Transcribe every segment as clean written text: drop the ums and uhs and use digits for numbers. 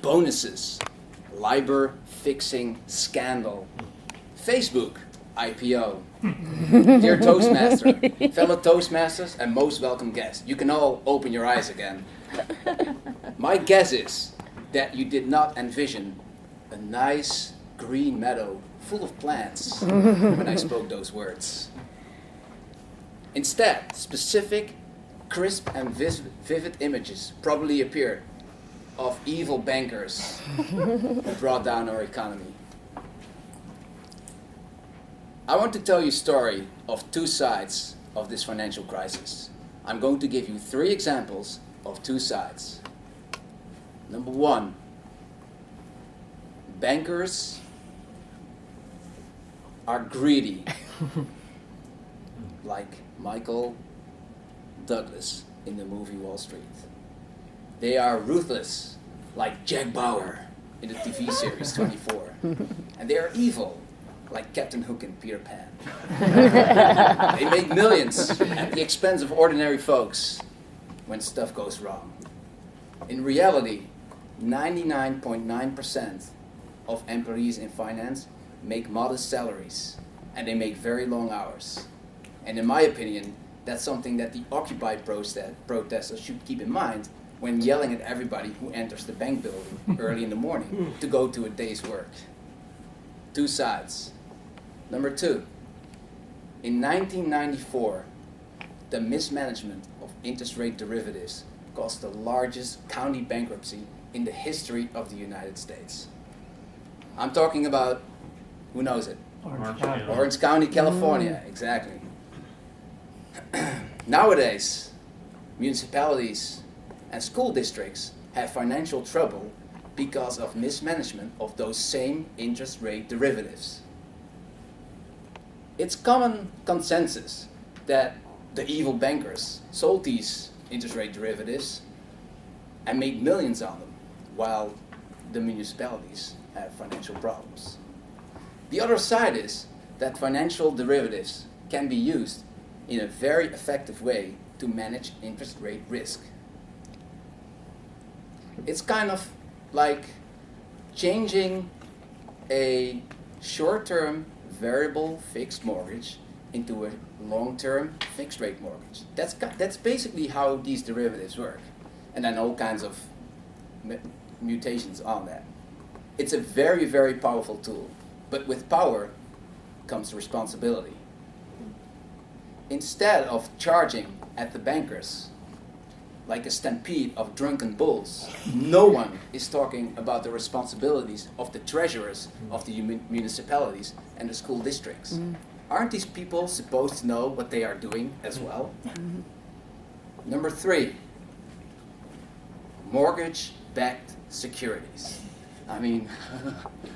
bonuses, LIBOR fixing scandal, Facebook IPO. Dear Toastmaster, fellow Toastmasters, and most welcome guests, you can all open your eyes again. My guess is that you did not envision a nice green meadow full of plants when I spoke those words. Instead, specific, crisp and vivid images probably appeared of evil bankers who brought down our economy. I want to tell you a story of two sides of this financial crisis. I'm going to give you 3 examples of 2 sides. Number 1, bankers are greedy, like Michael Douglas in the movie Wall Street. They are ruthless, like Jack Bauer in the TV series 24. And they are evil, like Captain Hook and Peter Pan. They make millions at the expense of ordinary folks when stuff goes wrong. In reality, 99.9% of employees in finance make modest salaries, and they make very long hours. And in my opinion, that's something that the Occupy protesters should keep in mind when yelling at everybody who enters the bank building early in the morning to go to a day's work. 2 sides. Number 2, in 1994, the mismanagement of interest rate derivatives caused the largest county bankruptcy in the history of the United States. I'm talking about, who knows it? Orange County, California, exactly. Nowadays, municipalities and school districts have financial trouble because of mismanagement of those same interest rate derivatives. It's common consensus that the evil bankers sold these interest rate derivatives and made millions on them, while the municipalities have financial problems. The other side is that financial derivatives can be used in a very effective way to manage interest rate risk. It's kind of like changing a short-term variable fixed mortgage into a long-term fixed rate mortgage. That's basically how these derivatives work. And then all kinds of mutations on that. It's a very, very powerful tool. But with power comes responsibility. Instead of charging at the bankers like a stampede of drunken bulls, no one is talking about the responsibilities of the treasurers of the municipalities and the school districts. Aren't these people supposed to know what they are doing as well? Number 3, mortgage-backed securities. I mean,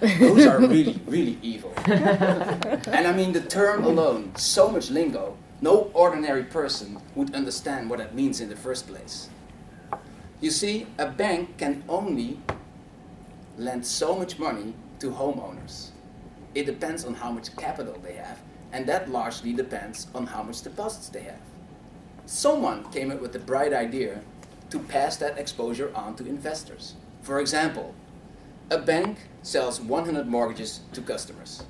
those are really, really evil. And I mean, the term alone, so much lingo, no ordinary person would understand what that means in the first place. You see, a bank can only lend so much money to homeowners. It depends on how much capital they have, and that largely depends on how much deposits they have. Someone came up with the bright idea to pass that exposure on to investors. For example, a bank sells 100 mortgages to customers.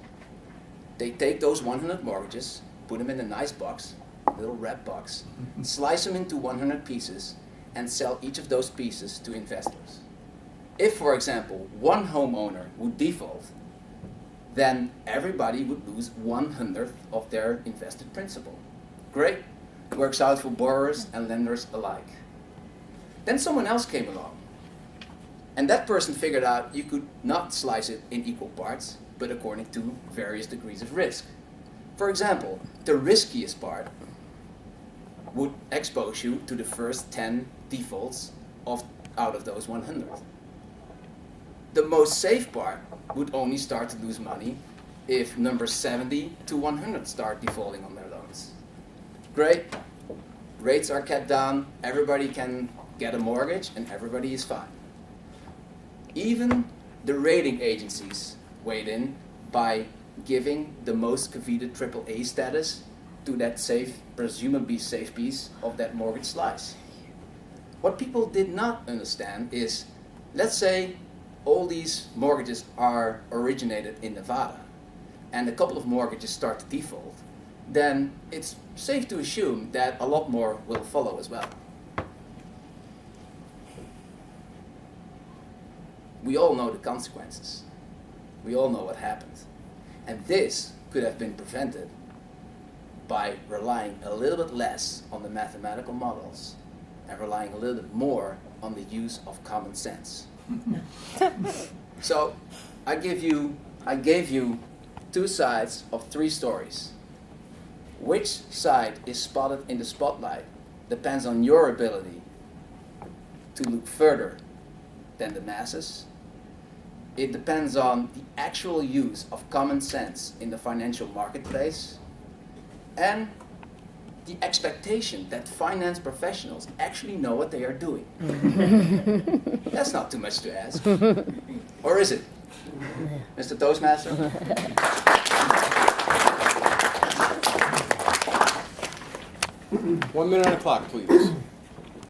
They take those 100 mortgages, put them in a nice box, a little wrap box, slice them into 100 pieces, and sell each of those pieces to investors. If, for example, one homeowner would default, then everybody would lose 1/100th of their invested principal. Great. Works out for borrowers and lenders alike. Then someone else came along. And that person figured out you could not slice it in equal parts, but according to various degrees of risk. For example, the riskiest part would expose you to the first 10 defaults out of those 100. The most safe part would only start to lose money if numbers 70 to 100 start defaulting on their loans. Great. Rates are kept down, everybody can get a mortgage, and everybody is fine. Even the rating agencies weighed in by giving the most coveted AAA status to that safe, presumably safe piece of that mortgage slice. What people did not understand is, let's say all these mortgages are originated in Nevada, and a couple of mortgages start to default, then it's safe to assume that a lot more will follow as well. We all know the consequences. We all know what happened. And this could have been prevented by relying a little bit less on the mathematical models and relying a little bit more on the use of common sense. So I gave you two sides of three stories. Which side is spotted in the spotlight depends on your ability to look further than the masses. It depends on the actual use of common sense in the financial marketplace and the expectation that finance professionals actually know what they are doing. That's not too much to ask. Or is it? Mr. Toastmaster? 1 minute on the clock, please.